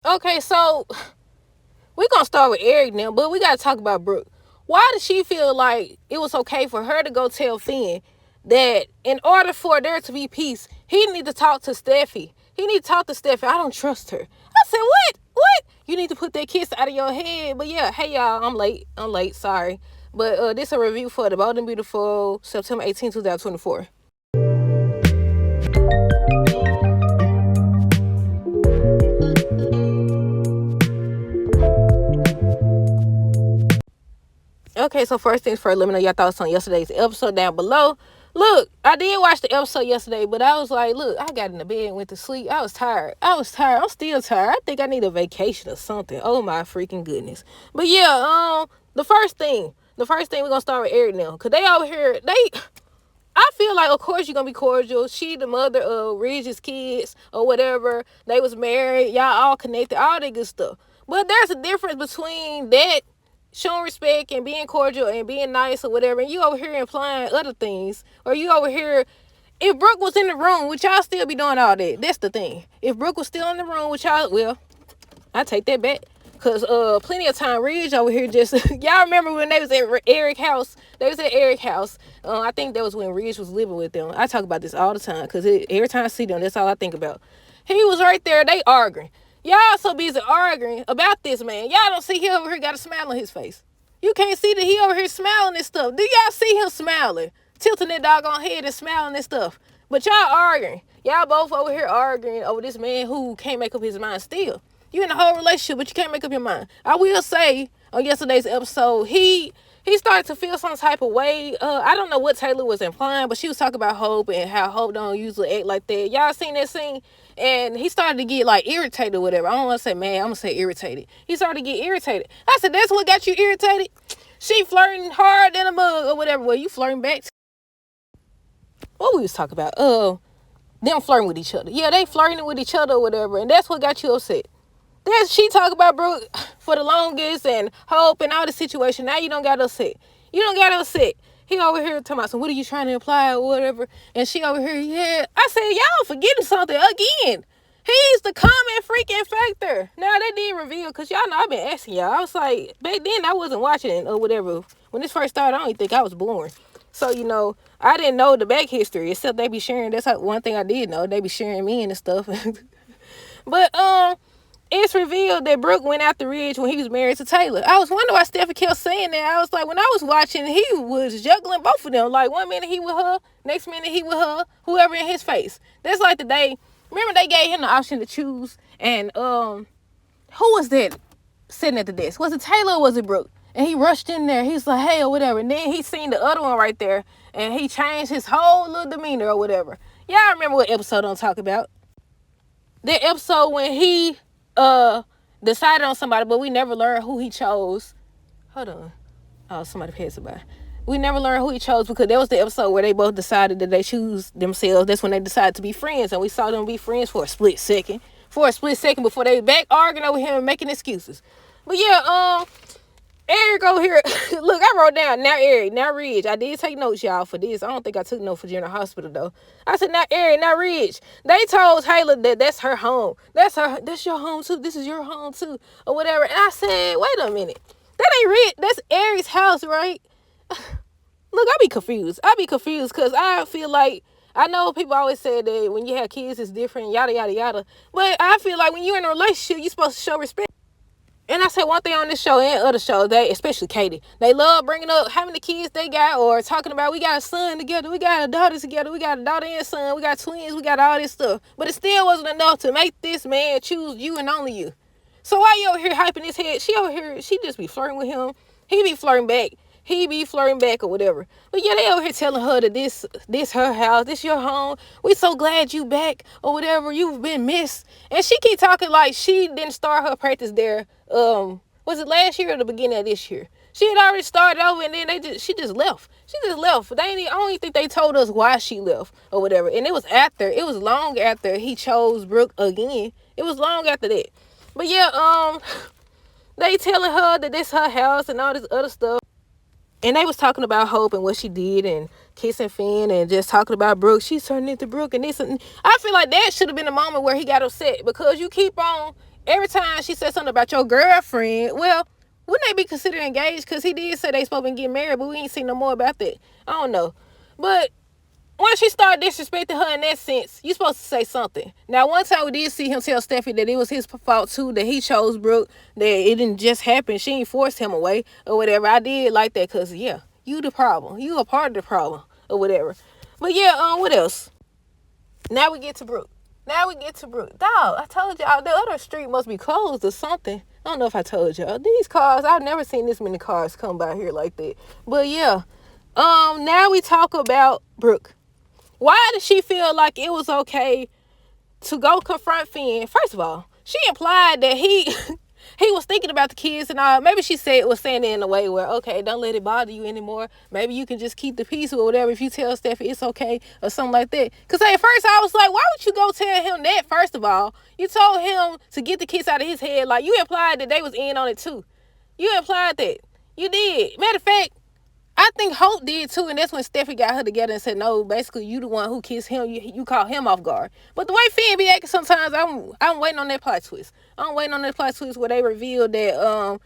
Okay, so we're going to start with Eric now, but we got to talk about Brooke. Why did she feel like it was okay for her to go tell Finn that in order for there to be peace, he need to talk to Steffi? He need to talk to Steffi. I don't trust her. I said, what? What? You need to put that kiss out of your head. But yeah, hey y'all, I'm late, sorry. But this is a review for The Bold and Beautiful, September 18, 2024. Okay, so first things first, let me know your thoughts on yesterday's episode down below. Look, I did watch the episode yesterday, but I was like, look, I got in the bed and went to sleep. I was tired. I'm still tired. I think I need a vacation or something. Oh my freaking goodness. But yeah, the first thing we're gonna start with Eric now. Cause they over here, I feel like, of course, you're gonna be cordial. She the mother of Regis kids or whatever. They was married, y'all all connected, all that good stuff. But there's a difference between that, showing respect and being cordial and being nice or whatever, and you over here implying other things, or you over here, if Brooke was in the room, would y'all still be doing all that? That's the thing. If Brooke was still in the room, would y'all, well, I take that back. Cause plenty of time Ridge over here just y'all remember when they was at Eric's house? They was at Eric's house. I think that was when Ridge was living with them. I talk about this all the time because every time I see them, that's all I think about. He was right there, they arguing. Y'all so busy arguing about this man. Y'all don't see he over here got a smile on his face. You can't see that he over here smiling and stuff. Do y'all see him smiling? Tilting that doggone head and smiling and stuff. But y'all arguing. Y'all both over here arguing over this man who can't make up his mind still. You in a whole relationship, but you can't make up your mind. I will say on yesterday's episode, he started to feel some type of way. I don't know what Taylor was implying, but she was talking about Hope and how Hope don't usually act like that. Y'all seen that scene? And he started to get like irritated or whatever. I don't want to say mad, I'm gonna say irritated. He started to get irritated. I said, that's what got you irritated? She flirting hard than a mug or whatever. Well, you flirting back. What we was talking about? Them flirting with each other. Yeah, they flirting with each other or whatever, and that's what got you upset. She talk about Brooke for the longest and Hope and all the situation. Now you don't got upset. You don't got upset. He over here talking about, so what are you trying to imply or whatever? And she over here, yeah. I said, y'all forgetting something again. He's the common freaking factor. Now they did reveal, because y'all know I've been asking y'all. I was like, back then I wasn't watching or whatever. When this first started, I don't even think I was born. So, I didn't know the back history, except they be sharing. That's one thing I did know. They be sharing me and stuff. But, it's revealed that Brooke went after Ridge when he was married to Taylor. I was wondering why Steffi kept saying that. I was like, when I was watching, he was juggling both of them. Like, one minute he with her, next minute he with her, whoever in his face. That's like the day, remember they gave him the option to choose, and who was that sitting at the desk? Was it Taylor or was it Brooke? And he rushed in there. He's like, hey, or whatever. And then he seen the other one right there, and he changed his whole little demeanor or whatever. Y'all remember what episode I'm talking about? The episode when he decided on somebody, but we never learned who he chose. Hold on. Oh, somebody passed by. We never learned who he chose because that was the episode where they both decided that they choose themselves. That's when they decided to be friends, and we saw them be friends for a split second. Before they back arguing over him and making excuses. But yeah, Eric over here. Look, I wrote down, now Eric, now Ridge. I did take notes, y'all, for this. I don't think I took notes for General Hospital, though. I said, now Eric, now Ridge. They told Taylor that that's her home. That's your home, too. This is your home, too. Or whatever. And I said, wait a minute. That ain't Ridge. That's Eric's house, right? Look, I be confused because I feel like, I know people always say that when you have kids, it's different, yada, yada, yada. But I feel like when you're in a relationship, you're supposed to show respect. And I say one thing on this show and other shows, especially Katie, they love bringing up how many kids they got or talking about we got a son together, we got a daughter together, we got a daughter and son, we got twins, we got all this stuff. But it still wasn't enough to make this man choose you and only you. So why you over here hyping his head? She over here, she just be flirting with him. He be flirting back. Or whatever. But yeah, they over here telling her that this her house, this your home. We so glad you back or whatever. You've been missed. And she keep talking like she didn't start her practice there. Was it last year or the beginning of this year? She had already started over and then she just left. I don't even think they told us why she left or whatever. And it was long after he chose Brooke again. It was long after that. But yeah, they telling her that this her house and all this other stuff. And they was talking about Hope and what she did and kissing Finn and just talking about Brooke. She's turning into Brooke and this. And I feel like that should have been a moment where he got upset because you keep on every time she said something about your girlfriend, well, wouldn't they be considered engaged? Because he did say they supposed to get married, but we ain't seen no more about that. I don't know. But once she started disrespecting her in that sense, you supposed to say something. Now, one time we did see him tell Steffi that it was his fault too, that he chose Brooke, that it didn't just happen. She ain't forced him away or whatever. I did like that because, yeah, you the problem. You a part of the problem or whatever. But yeah, what else? Now we get to Brooke. Dog, I told y'all the other street must be closed or something. I don't know if I told y'all. These cars, I've never seen this many cars come by here like that. But yeah. Now we talk about Brooke. Why did she feel like it was okay to go confront Finn? First of all, she implied that he he was thinking about the kids and all. Maybe she was saying it in a way where, okay, don't let it bother you anymore. Maybe you can just keep the peace or whatever if you tell Steffi it's okay or something like that. Because at first I was like, why would you go tell him that? First of all, you told him to get the kids out of his head. Like, you implied that they was in on it too. You implied that. You did. Matter of fact, I think Hope did too, and that's when Steffi got her together and said, no, basically you the one who kissed him, you caught him off guard. But the way Finn be acting sometimes, I'm waiting on that plot twist. I'm waiting on that plot twist where they reveal that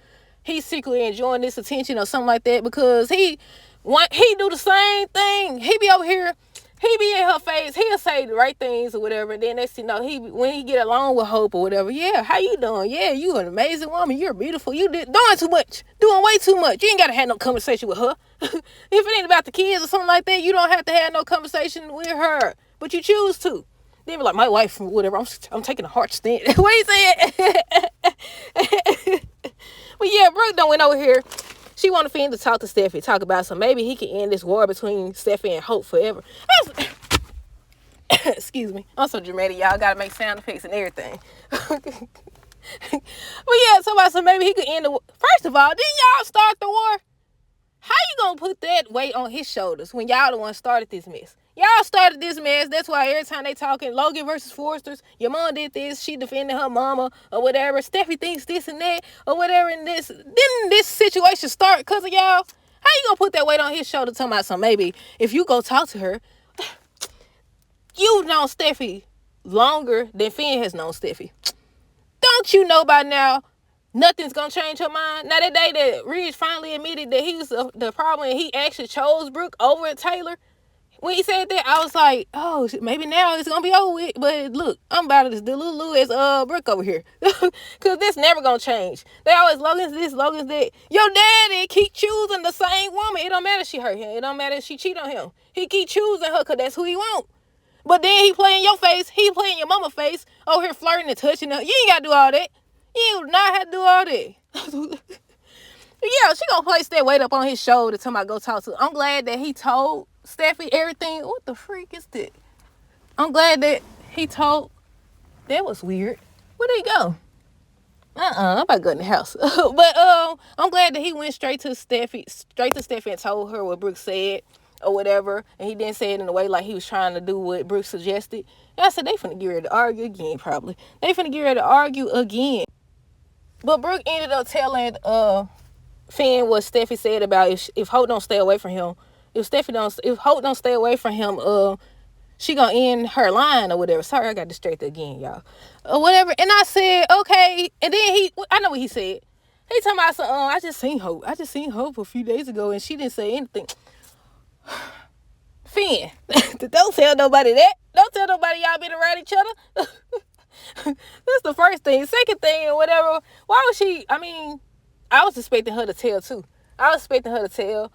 he's secretly enjoying this attention or something like that, because he do the same thing. He be over here, he be in her face, he'll say the right things or whatever, and then next thing you know, when he get along with Hope or whatever, yeah, how you doing? Yeah, you an amazing woman, you're beautiful, you doing too much, doing way too much. You ain't gotta have no conversation with her. If it ain't about the kids or something like that, you don't have to have no conversation with her, but you choose to. Then be like, my wife or whatever, I'm taking a hard stand. What he said? But yeah, Brooke done went over here. She wanted Finn to talk to Steffi, talk about some, maybe he can end this war between Steffi and Hope forever. Excuse me. I'm so dramatic, y'all. Gotta make sound effects and everything. But yeah, somebody said maybe he could end the war. First of all, didn't y'all start the war? How you gonna put that weight on his shoulders when y'all the one started this mess? Y'all started this mess. That's why every time they talking Logan versus Forsters, your mom did this, she defended her mama or whatever. Steffi thinks this and that or whatever. And didn't this situation start because of y'all? How you gonna put that weight on his shoulder talking about some, maybe if you go talk to her, you've known Steffi longer than Finn has known Steffi. Don't you know by now nothing's gonna change her mind? Now that day that Ridge finally admitted that he was the problem and he actually chose Brooke over Taylor, when he said that, I was like, oh, maybe now it's gonna be over with. But look, I'm about to do Lulu as Brooke over here. Cause this never gonna change. They always Logan's this, Logan's that. Your daddy keep choosing the same woman. It don't matter if she hurt him. It don't matter if she cheat on him. He keep choosing her cause that's who he want. But then he play in your face. He play in your mama face. Over here flirting and touching her. You ain't gotta do all that. You do not have to do all that. Yeah, she gonna place that weight up on his shoulder till I go talk to her. I'm glad that he told Steffi everything. What the freak is that? I'm glad that he told. That was weird. Where'd he go? I'm about to go in the house. But I'm glad that he went straight to Steffi and told her what Brooke said or whatever. And he didn't say it in a way like he was trying to do what Brooke suggested. And I said, they finna get ready to argue again, probably. They finna get ready to argue again. But Brooke ended up telling Finn what Steffi said about if Hope don't stay away from him. If Hope don't stay away from him, she gonna end her line or whatever. Sorry, I got distracted again, y'all. Or whatever. And I said, okay. And then I know what he said. He talking about some, I just seen Hope a few days ago and she didn't say anything. Finn, don't tell nobody that. Don't tell nobody y'all been around each other. That's the first thing. Second thing or whatever, why was she, I was expecting her to tell too. I was expecting her to tell,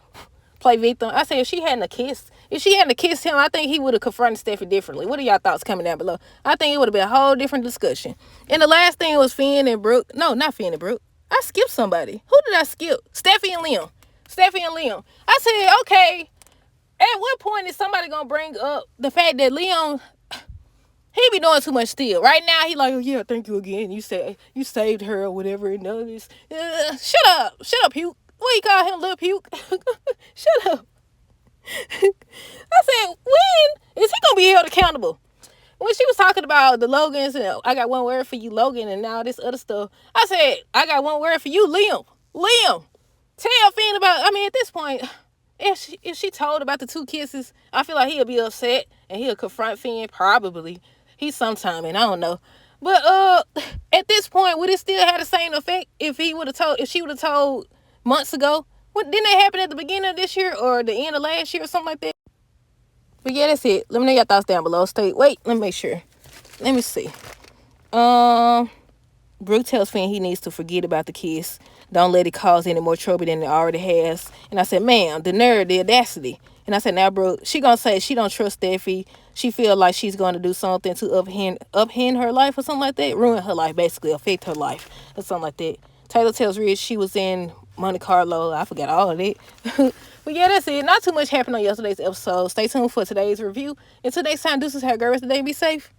play victim. I said if she hadn't kissed him, I think he would have confronted Steffi differently. What are y'all thoughts coming down below? I think it would have been a whole different discussion. And the last thing was Finn and Brooke. No, not Finn and Brooke. I skipped somebody. Who did I skip? Steffi and Liam. I said, okay, at what point is somebody going to bring up the fact that Liam, he be doing too much still. Right now, he like, oh, yeah, thank you again. You said you saved her or whatever. And all this. Shut up, puke. What you call him, little puke? Shut up. I said, when is he gonna be held accountable? When she was talking about the Logans and I got one word for you, Logan, and all this other stuff, I said, I got one word for you, Liam. Tell Finn about. At this point, if she told about the 2 kisses, I feel like he'll be upset and he'll confront Finn probably. He's sometime, and I don't know. But at this point, would it still have the same effect if she would have told months ago? What didn't that happen at the beginning of this year or the end of last year or something like that? But yeah, that's it. Let me know your thoughts down below. Wait, let me make sure. Let me see. Brooke tells Finn he needs to forget about the kiss. Don't let it cause any more trouble than it already has. And I said, ma'am, the nerve, the audacity. And I said, now, Brooke, she gonna say she don't trust Steffi. She feel like she's gonna do something to upend her life or something like that. Ruin her life, basically, affect her life or something like that. Taylor tells Rich she was in Monte Carlo. I forgot all of it. But yeah, that's it. Not too much happened on yesterday's episode. Stay tuned for today's review. Until next time, deuces, have a great rest of the day. Be safe.